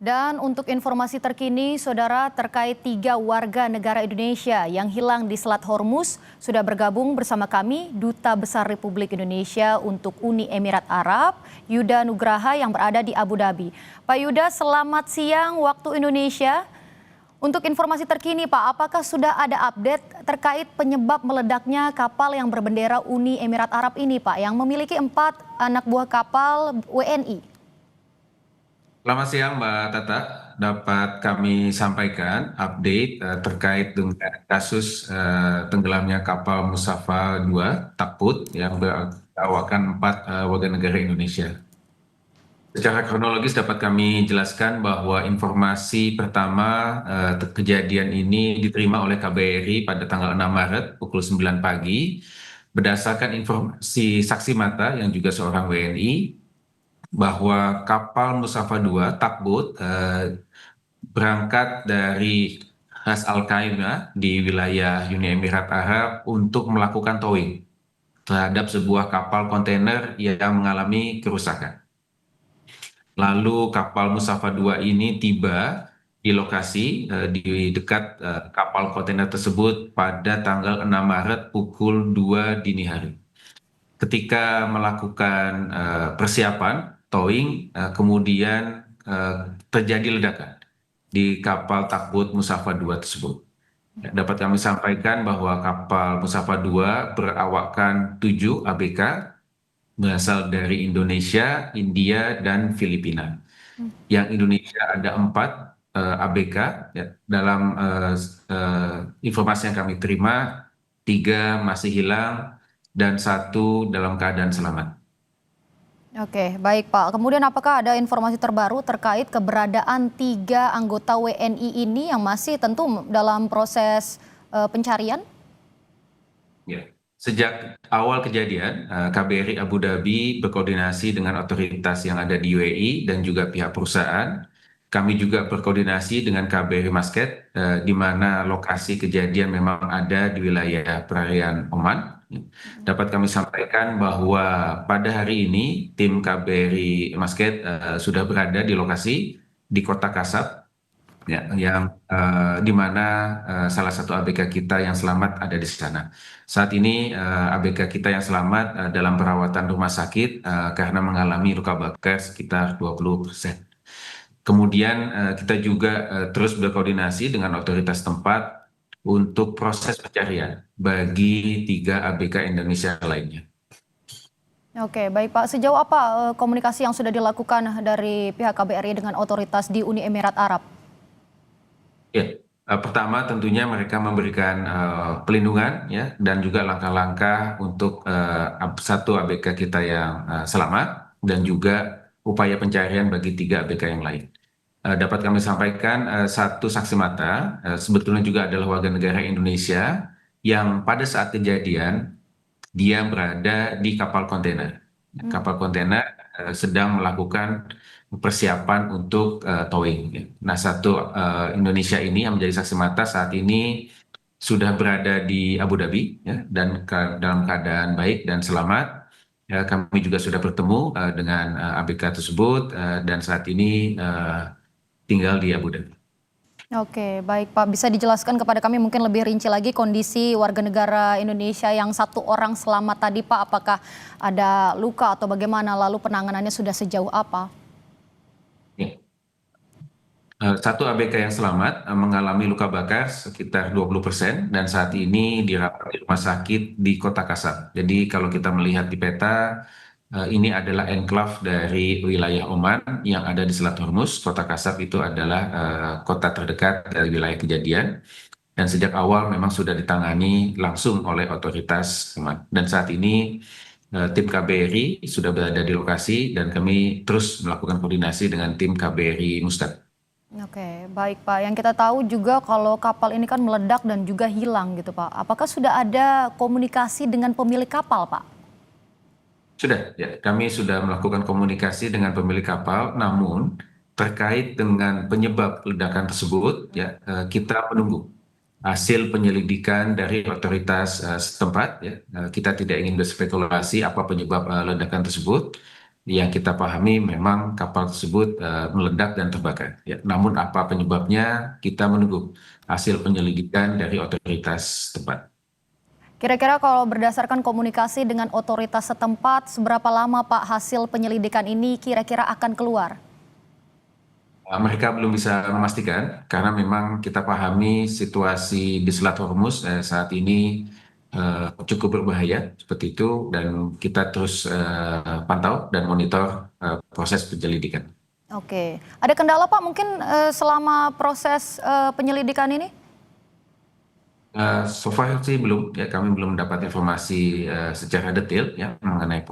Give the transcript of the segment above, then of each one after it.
Dan untuk informasi terkini, saudara, terkait 3 warga negara Indonesia yang hilang di Selat Hormuz, sudah bergabung bersama kami Duta Besar Republik Indonesia untuk Uni Emirat Arab, Yuda Nugraha yang berada di Abu Dhabi. Pak Yuda, selamat siang waktu Indonesia. Untuk informasi terkini, Pak, apakah sudah ada update terkait penyebab meledaknya kapal yang berbendera Uni Emirat Arab ini, Pak, yang memiliki 4 anak buah kapal WNI? Selamat siang Mbak Tata, dapat kami sampaikan update terkait dengan kasus tenggelamnya kapal Musafa 2 Takbut yang berawakan 4 warga negara Indonesia. Secara kronologis dapat kami jelaskan bahwa informasi pertama kejadian ini diterima oleh KBRI pada tanggal 6 Maret pukul 9 pagi berdasarkan informasi saksi mata yang juga seorang WNI bahwa kapal Musafa 2 Takbut berangkat dari Ras Al Khaimah di wilayah Uni Emirat Arab untuk melakukan towing terhadap sebuah kapal kontainer yang mengalami kerusakan. Lalu kapal Musafa 2 ini tiba di lokasi di dekat kapal kontainer tersebut pada tanggal 6 Maret pukul 2 dini hari. Ketika melakukan persiapan towing, kemudian terjadi ledakan di kapal Takbut Musafa 2 tersebut. Dapat kami sampaikan bahwa kapal Musafa 2 berawakkan 7 ABK berasal dari Indonesia, India, dan Filipina. Yang Indonesia ada 4 ABK. Ya. Dalam informasi yang kami terima, 3 masih hilang dan 1 dalam keadaan selamat. Oke, baik Pak. Kemudian apakah ada informasi terbaru terkait keberadaan 3 anggota WNI ini yang masih tentu dalam proses pencarian? Ya. Sejak awal kejadian, KBRI Abu Dhabi berkoordinasi dengan otoritas yang ada di UAE dan juga pihak perusahaan. Kami juga berkoordinasi dengan KBRI Muscat, di mana lokasi kejadian memang ada di wilayah perairan Oman. Dapat kami sampaikan bahwa pada hari ini tim KBRI Muscat sudah berada di lokasi di Kota Kasab, ya, yang di mana salah satu ABK kita yang selamat ada di sana. Saat ini ABK kita yang selamat dalam perawatan rumah sakit karena mengalami luka bakar sekitar 20%. Kemudian kita juga terus berkoordinasi dengan otoritas tempat untuk proses pencarian bagi 3 ABK Indonesia lainnya. Oke, baik Pak. Sejauh apa komunikasi yang sudah dilakukan dari pihak KBRI dengan otoritas di Uni Emirat Arab? Ya, pertama tentunya mereka memberikan pelindungan ya dan juga langkah-langkah untuk 1 ABK kita yang selamat dan juga upaya pencarian bagi 3 ABK yang lain. Dapat kami sampaikan 1 saksi mata sebetulnya juga adalah warga negara Indonesia yang pada saat kejadian dia berada di kapal kontainer. Kapal kontainer sedang melakukan persiapan untuk towing. Nah, 1 Indonesia ini yang menjadi saksi mata saat ini sudah berada di Abu Dhabi ya, dan dalam keadaan baik dan selamat. Ya, kami juga sudah bertemu dengan ABK tersebut dan saat ini tinggal di Abu Dhabi. Oke, baik Pak. Bisa dijelaskan kepada kami mungkin lebih rinci lagi kondisi warga negara Indonesia yang 1 orang selamat tadi Pak? Apakah ada luka atau bagaimana? Lalu penanganannya sudah sejauh apa? Ya. 1 ABK yang selamat mengalami luka bakar sekitar 20% dan saat ini dirawat di rumah sakit di Kota Kasab. Jadi kalau kita melihat di peta, ini adalah enklave dari wilayah Oman yang ada di Selat Hormuz. Kota Kasab itu adalah kota terdekat dari wilayah kejadian dan sejak awal memang sudah ditangani langsung oleh otoritas Oman. Dan saat ini tim KBRI sudah berada di lokasi dan kami terus melakukan koordinasi dengan tim KBRI Muscat. Oke, baik Pak. Yang kita tahu juga kalau kapal ini kan meledak dan juga hilang gitu Pak. Apakah sudah ada komunikasi dengan pemilik kapal Pak? Sudah, ya, kami sudah melakukan komunikasi dengan pemilik kapal, namun terkait dengan penyebab ledakan tersebut, ya, kita menunggu hasil penyelidikan dari otoritas setempat. Ya. Kita tidak ingin berspekulasi apa penyebab ledakan tersebut. yang kita pahami memang kapal tersebut meledak dan terbakar. Ya. Namun apa penyebabnya kita menunggu hasil penyelidikan dari otoritas tempat. Kira-kira kalau berdasarkan komunikasi dengan otoritas setempat, seberapa lama Pak hasil penyelidikan ini kira-kira akan keluar? Mereka belum bisa memastikan karena memang kita pahami situasi di Selat Hormuz saat ini cukup berbahaya seperti itu dan kita terus pantau dan monitor proses penyelidikan. Oke, ada kendala Pak mungkin selama proses penyelidikan ini? So far sih belum, ya kami belum dapat informasi secara detail ya mengenai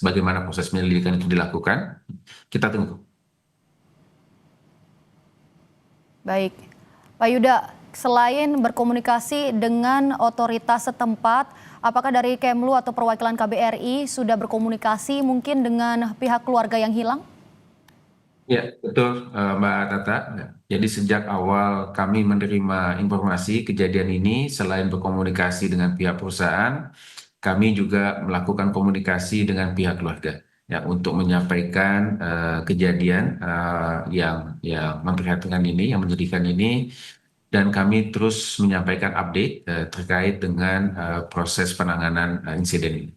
bagaimana proses penyelidikan itu dilakukan. Kita tunggu. Baik, Pak Yuda, selain berkomunikasi dengan otoritas setempat, apakah dari Kemlu atau perwakilan KBRI sudah berkomunikasi mungkin dengan pihak keluarga yang hilang? Ya, betul Mbak Tata. Jadi sejak awal kami menerima informasi kejadian ini, selain berkomunikasi dengan pihak perusahaan, kami juga melakukan komunikasi dengan pihak keluarga ya untuk menyampaikan kejadian yang memprihatinkan ini, yang menyedihkan ini, dan kami terus menyampaikan update terkait dengan proses penanganan insiden ini.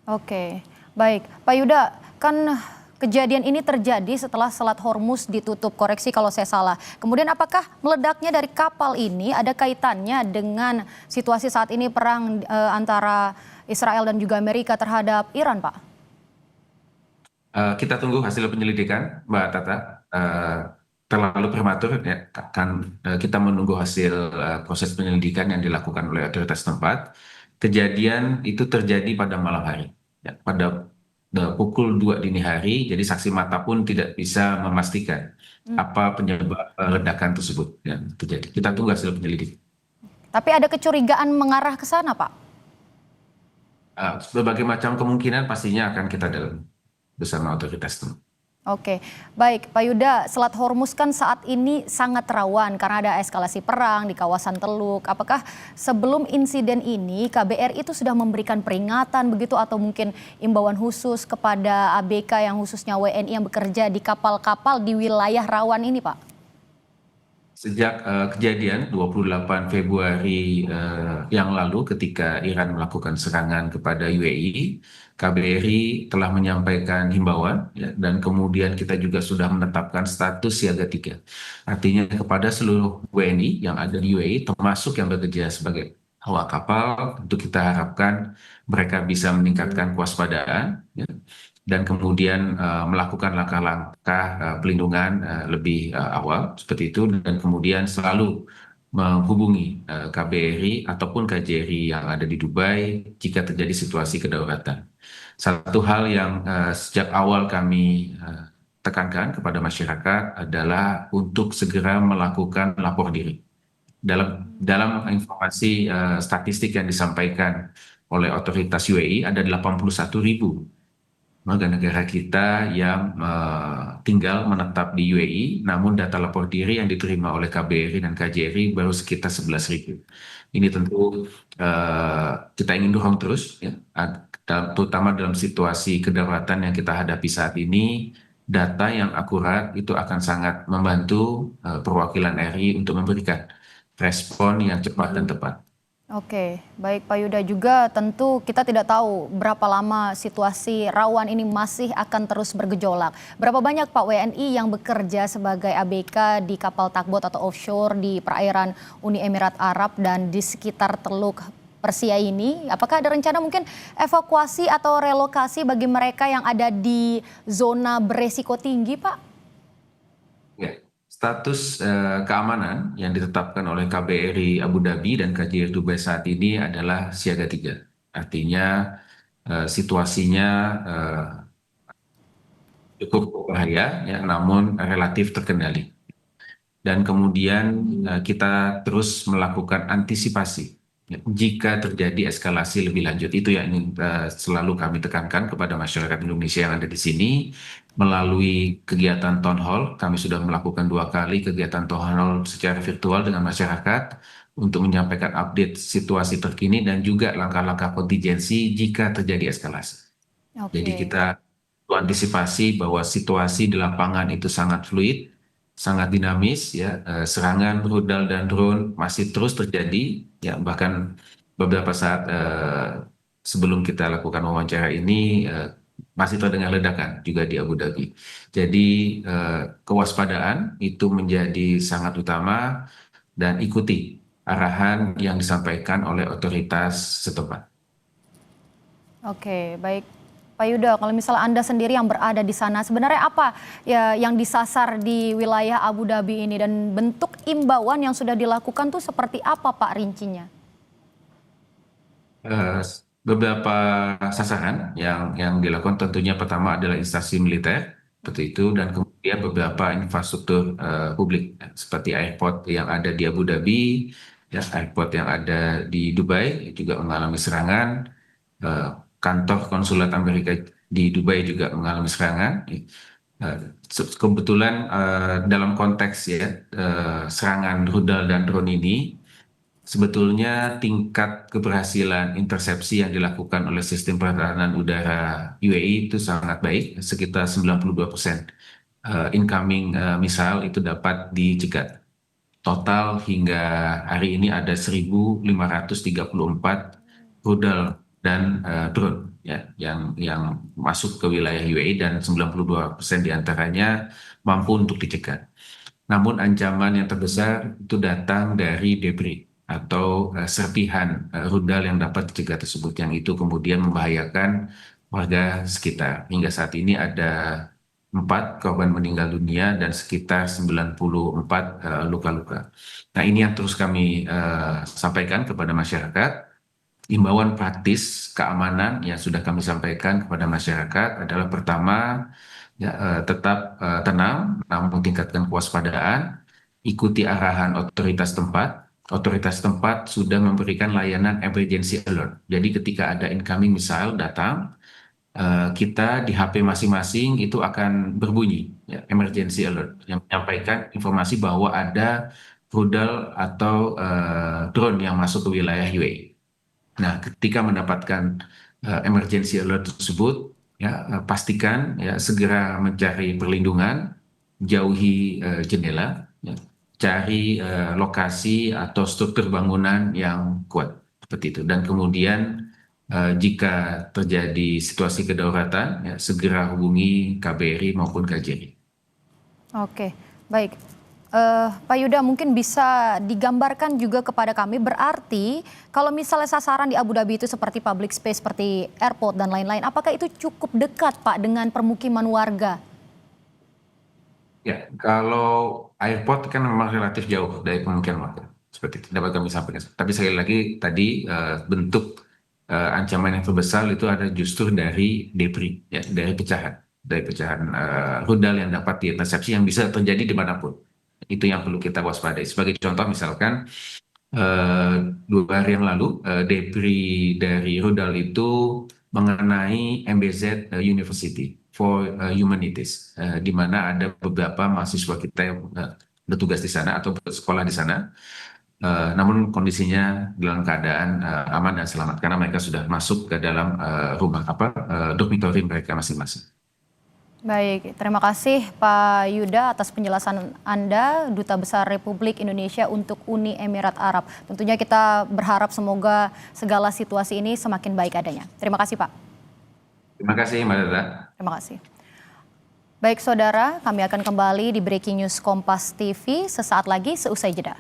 Oke, baik. Pak Yuda, kan kejadian ini terjadi setelah Selat Hormuz ditutup, koreksi kalau saya salah. Kemudian apakah meledaknya dari kapal ini ada kaitannya dengan situasi saat ini perang antara Israel dan juga Amerika terhadap Iran, Pak? Kita tunggu hasil penyelidikan, Mbak Tata. Terlalu prematur ya, kan kita menunggu hasil proses penyelidikan yang dilakukan oleh otoritas tempat. Kejadian itu terjadi pada malam hari, ya, pada pukul 2 dini hari. Jadi saksi mata pun tidak bisa memastikan apa penyebab ledakan tersebut yang terjadi. Kita tunggu hasil penyelidikan. Tapi ada kecurigaan mengarah ke sana, Pak? Berbagai macam kemungkinan pastinya akan kita dalami bersama otoritas tempat. Oke, baik Pak Yuda, Selat Hormuz kan saat ini sangat rawan karena ada eskalasi perang di kawasan Teluk. Apakah sebelum insiden ini KBRI itu sudah memberikan peringatan begitu atau mungkin imbauan khusus kepada ABK yang khususnya WNI yang bekerja di kapal-kapal di wilayah rawan ini, Pak? Sejak kejadian 28 Februari yang lalu ketika Iran melakukan serangan kepada UAE, KBRI telah menyampaikan himbauan ya, dan kemudian kita juga sudah menetapkan status siaga 3. Artinya kepada seluruh WNI yang ada di UAE termasuk yang bekerja sebagai awak kapal, untuk kita harapkan mereka bisa meningkatkan kewaspadaan ya, dan kemudian melakukan langkah-langkah pelindungan lebih awal seperti itu, dan kemudian selalu menghubungi KBRI ataupun KJRI yang ada di Dubai jika terjadi situasi kedaruratan. Satu hal yang sejak awal kami tekankan kepada masyarakat adalah untuk segera melakukan lapor diri. Dalam informasi statistik yang disampaikan oleh otoritas UAE, ada 81.000 warga negara kita yang tinggal menetap di UAE, namun data lapor diri yang diterima oleh KBRI dan KJRI baru sekitar 11.000. Ini tentu kita ingin dorong terus, ya, terutama dalam situasi kedaruratan yang kita hadapi saat ini. Data yang akurat itu akan sangat membantu perwakilan RI untuk memberikan respon yang cepat dan tepat. Oke, baik Pak Yuda, juga tentu kita tidak tahu berapa lama situasi rawan ini masih akan terus bergejolak. Berapa banyak Pak WNI yang bekerja sebagai ABK di kapal tugboat atau offshore di perairan Uni Emirat Arab dan di sekitar Teluk Persia ini? Apakah ada rencana mungkin evakuasi atau relokasi bagi mereka yang ada di zona beresiko tinggi, Pak? Ya, status keamanan yang ditetapkan oleh KBRI Abu Dhabi dan KJRI Dubai saat ini adalah siaga 3. Artinya situasinya cukup berbahaya, ya, namun relatif terkendali. Dan kemudian kita terus melakukan antisipasi ya, jika terjadi eskalasi lebih lanjut. Itu yang ingin selalu kami tekankan kepada masyarakat Indonesia yang ada di sini. Melalui kegiatan town hall, kami sudah melakukan 2 kali kegiatan town hall secara virtual dengan masyarakat untuk menyampaikan update situasi terkini dan juga langkah-langkah kontingensi jika terjadi eskalasi. Jadi Oke. kita antisipasi bahwa situasi di lapangan itu sangat fluid, sangat dinamis, ya, serangan rudal dan drone masih terus terjadi, ya, bahkan beberapa saat sebelum kita lakukan wawancara ini masih terdengar ledakan juga di Abu Dhabi. Jadi kewaspadaan itu menjadi sangat utama dan ikuti arahan yang disampaikan oleh otoritas setempat. Oke, baik. Pak Yuda, kalau misalnya Anda sendiri yang berada di sana, sebenarnya apa ya yang disasar di wilayah Abu Dhabi ini dan bentuk imbauan yang sudah dilakukan tuh seperti apa Pak rincinya? Eh, Beberapa sasaran yang dilakukan tentunya pertama adalah instansi militer seperti itu, dan kemudian beberapa infrastruktur publik seperti airport yang ada di Abu Dhabi, ya, airport yang ada di Dubai juga mengalami serangan. Eh, Kantor konsulat Amerika di Dubai juga mengalami serangan. Kebetulan dalam konteks, ya, serangan rudal dan drone ini, sebetulnya tingkat keberhasilan intersepsi yang dilakukan oleh sistem pertahanan udara UAE itu sangat baik, sekitar 92% incoming missile itu dapat dicegat. Total hingga hari ini ada 1.534 rudal dan drone, ya, yang masuk ke wilayah UAE, dan 92% diantaranya mampu untuk dicegat. Namun ancaman yang terbesar itu datang dari debris atau serpihan rudal yang dapat dicegah tersebut, yang itu kemudian membahayakan warga sekitar. Hingga saat ini ada 4 korban meninggal dunia dan sekitar 94 luka-luka. Nah, ini yang terus kami sampaikan kepada masyarakat. Imbauan praktis keamanan yang sudah kami sampaikan kepada masyarakat adalah pertama, ya, tetap tenang, namun tingkatkan kewaspadaan, ikuti arahan otoritas tempat. Otoritas tempat sudah memberikan layanan emergency alert. Jadi ketika ada incoming missile datang, kita di HP masing-masing itu akan berbunyi, ya, emergency alert yang menyampaikan informasi bahwa ada rudal atau drone yang masuk ke wilayah UAE. Nah, ketika mendapatkan emergency alert tersebut, ya, pastikan, ya, segera mencari perlindungan, jauhi jendela, ya, cari lokasi atau struktur bangunan yang kuat seperti itu. Dan kemudian jika terjadi situasi kedaruratan, ya, segera hubungi KBRI maupun KJRI. Oke, baik. Pak Yuda, mungkin bisa digambarkan juga kepada kami, berarti kalau misalnya sasaran di Abu Dhabi itu seperti public space, seperti airport dan lain-lain, apakah itu cukup dekat Pak dengan permukiman warga? Ya, kalau airport kan memang relatif jauh dari pemukiman warga. Seperti itu dapat kami sampaikan. Tapi sekali lagi tadi bentuk ancaman yang terbesar itu ada justru dari debris, ya, dari pecahan rudal yang dapat diintersepsi yang bisa terjadi dimanapun. Itu yang perlu kita waspadai. Sebagai contoh misalkan 2 hari yang lalu debris dari rudal itu mengenai MBZ University for Humanities, di mana ada beberapa mahasiswa kita yang bertugas di sana atau bersekolah di sana. Namun kondisinya dalam keadaan aman dan selamat karena mereka sudah masuk ke dalam dormitory mereka masing-masing. Baik, terima kasih Pak Yuda atas penjelasan Anda, Duta Besar Republik Indonesia untuk Uni Emirat Arab. Tentunya kita berharap semoga segala situasi ini semakin baik adanya. Terima kasih Pak. Terima kasih, Mbak Dada. Terima kasih. Baik saudara, kami akan kembali di Breaking News Kompas TV sesaat lagi seusai jeda.